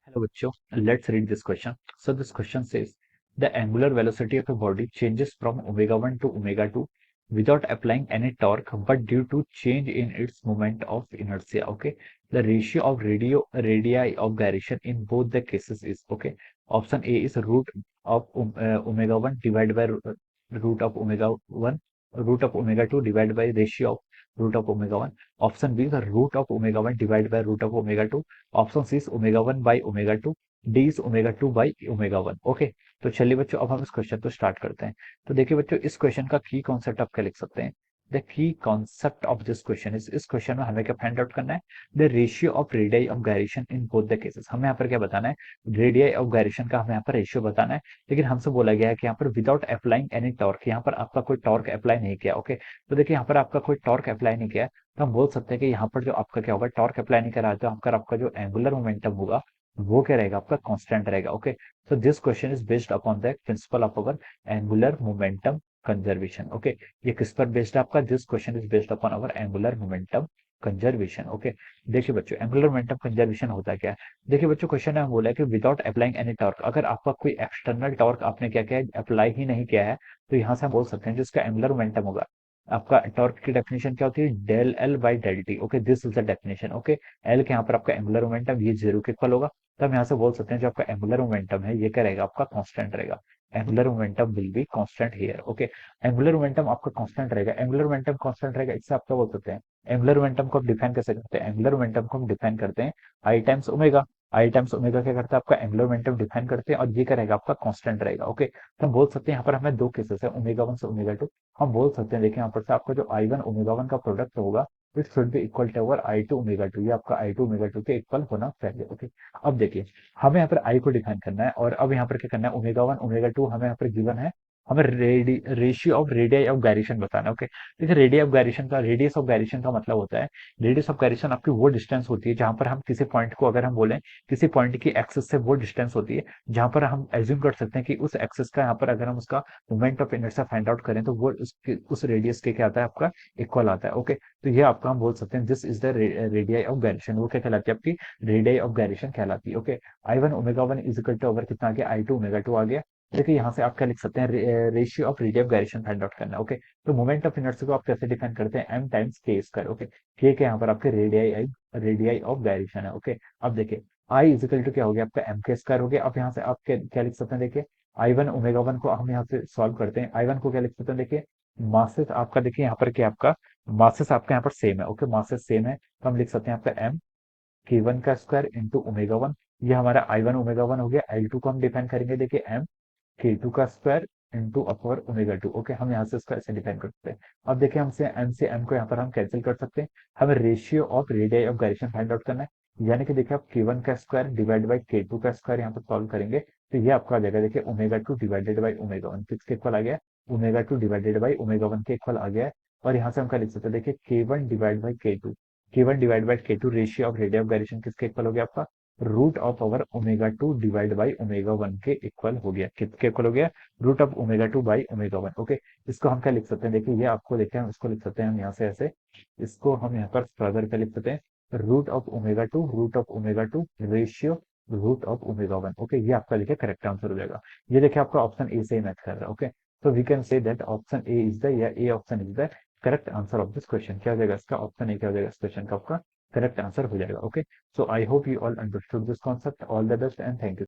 Hello, bachcho. Let's read this question. So this question says the angular velocity of a body changes from omega 1 to omega 2 without applying any torque, but due to change in its moment of inertia. Okay. The ratio of radii of gyration in both the cases is okay. Option A is root of omega 1 divided by root of omega 1, root of omega 2 divided by ratio of root of omega 1. Option B is the root of omega 1 divided by root of omega 2. Option C is omega 1 by omega 2, D is omega 2 by omega 1। Okay, तो चलिए बच्चों अब हम इस question को start करते हैं। तो देखिए बच्चों, इस क्वेश्चन का की कॉन्सेप्ट आप क्या लिख सकते हैं। The key concept of this question इस क्वेश्चन में हमें क्या फाइंड आउट करना है, the ratio of radii of gyration in both the cases. हमें यहाँ पर क्या बताना है, रेडियाई ऑफ गायरेशन का हमें यहाँ पर रेशियो बताना है। लेकिन हमसे बोला गया है कि यहाँ पर विदाउट अप्लाइंग एनी टॉर्क, यहाँ पर आपका कोई टॉर्क अप्लाई नहीं किया। ओके, तो देखिए यहाँ पर आपका कोई टॉर्क अप्लाई नहीं किया है, तो हम बोल सकते हैं कि यहाँ पर जो आपका क्या होगा, टॉर्क अप्लाई नहीं करा है, तो आपका जो एंगुलर मोमेंटम होगा वो क्या रहेगा, आपका कांस्टेंट रहेगा। Okay, so this question is based upon the principle of our angular momentum conservation. Okay, ये किस पर बेस्ड है आपका, this question is based upon our angular momentum conservation. Okay, देखिए बच्चों, एंगुलर मोमेंटम कंजर्वेशन होता है क्या है। देखिए बच्चों, क्वेश्चन है बोला है कि विदाउट अप्लाइंग एनी टॉर्क, अगर आपका कोई एक्सटर्नल टॉर्क आपने क्या किया है, अप्लाई ही नहीं किया है, तो यहाँ से हम बोल सकते हैं जिसका एंगुलर मोमेंटम होगा, आपका टॉर्क की डेफिनेशन क्या होती है, del L by del T. Okay, this is the definition. Okay, L के यहाँ पर आपका एंगुलर मोमेंटम ये जीरो के इक्वल होगा, तो हम यहाँ से बोल सकते हैं जो आपका एंगुलर मोमेंटम है ये क्या रहेगा, आपका कांस्टेंट रहेगा। Angular momentum will be constant here. Okay, angular momentum आपका कांस्टेंट रहेगा, एंगुलर मोमेंटम कांस्टेंट रहेगा, इससे आप क्या बोल सकते हैं, एंगुलर मोमेंटम को आप डिफाइन कैसे करते हैं, एंगुलर मोमेंटम को हम डिफाइन करते हैं आई टाइम्स ओमेगा। आई टाइम्स ओमेगा क्या करता है, आपका एंगुलर मोमेंटम डिफाइन करते हैं, और ये क्या रहेगा, आपका कांस्टेंट रहेगा। ओके, तो हम बोल सकते हैं यहाँ पर हमें दो केसेस है, ओमेगा 1 से ओमेगा 2। हम बोल सकते हैं, देखिए यहाँ पर से आपका जो आई वन ओमेगा 1 का प्रोडक्ट होगा, it should be equal to our I two omega 2, ये आपका आई टू ओमेगा 2 के इक्वल होना चाहिए। ओके, अब देखिए हमें यहाँ पर आई को डिफाइन करना है, और अब यहाँ पर क्या करना है, ओमेगा 1 ओमेगा 2 हमें यहाँ पर गिवन है, हमें ratio of radius of gyration बताना है। ओके, देखिए रेडियस ऑफ गायरेशन का मतलब होता है, रेडियस ऑफ गायरेशन आपकी वो डिस्टेंस होती है जहां पर हम किसी पॉइंट को, अगर हम बोलें किसी पॉइंट की एक्सिस से वो डिस्टेंस होती है जहां पर हम एज्यूम कर सकते हैं कि उस एक्सिस का यहाँ पर अगर हम उसका moment of inertia find out करें तो वो उस रेडियस के क्या आता है, आपका इक्वल आता है। ओके, तो ये आपका हम बोल सकते हैं this is the radii of gyration, वो क्या कहलाती है, आपकी रेडियाई ऑफ गायरेशन कहलाती है। Okay, I one omega 1 is equal to over कितना आ गया, आई टू ओमेगा 2 आ गया। देखिए यहाँ से आप क्या लिख सकते हैं, ratio of radius of gyration find out करना है। ओके, तो मोमेंट ऑफ इनर्शिया को आप कैसे डिफाइन करते हैं, एम टाइम्स के स्क्वायर। ओके, के यहाँ पर आपके रेडियाई ऑफ गायरेशन है। ओके, अब देखिए आई इजिकल टू क्या हो गया, आपका एम के स्क्वायर हो गया। अब यहाँ से आप क्या लिख सकते हैं, देखिए आई वन ओमेगा 1 को हम यहाँ से सॉल्व करते हैं, आई वन को क्या लिख सकते हैं, देखिए मासेस आपका, देखिए यहाँ पर क्या आपका मासेस आपका यहाँ पर सेम है। ओके, मासेस सेम है, तो हम लिख सकते हैं आपका एम के वन का स्क्वायर इंटू ओमेगा 1, ये हमारा आई वन ओमेगा 1 हो गया। एल टू को हम डिफाइन करेंगे, देखिए एम के टू का square into upper omega 2। Okay, हम यहाँ से इसको ऐसे डिफाइन कर सकते हैं। अब देखिए हमसे एम से एम को यहाँ पर हम कैंसिल कर सकते हैं, हमें ratio of radii of gyration find out करना है, यानी कि देखिए आप के वन का square divide by K to का स्क्वायर यहाँ पर सॉल्व करेंगे, तो ये आपका आ जाएगा, देखिए ओमेगा 2 डिवाइडेड बाई ओमेगा 1 किसके इक्वल आ गया, ओमेगा 2 डिवाइडेड बाई ओमेगा 1 के इक्वल आ गया है। और यहाँ से हम क्या लिख सकते हैं, देखिए K one divide by K two, K one divide by K two ratio of radius of gyration किसके इक्वल हो गया, आपका root of over omega 2 divide by omega 1 के इक्वल हो गया। किसके इक्वल हो गया, root of omega 2 by omega 1। Okay, इसको हम क्या लिख सकते हैं, देखिए ये आपको देखिए हम इसको लिख सकते हैं, हम यहाँ से ऐसे, इसको हम यहाँ पर फर्दर क्या लिख सकते हैं, root of omega 2 ratio root of omega 1। Okay, ये आपका देखिए करेक्ट आंसर हो जाएगा। ये देखिए आपका ऑप्शन ए से ही मैच कर रहा है। ओके, तो we can say that option A is the, या A option is the correct answer of this question. क्या हो जाएगा इसका, ऑप्शन ए क्या हो जाएगा इस क्वेश्चन का आपका करेक्ट आंसर हो जाएगा। Okay, so I hope you all understood this concept. All the best and thank you.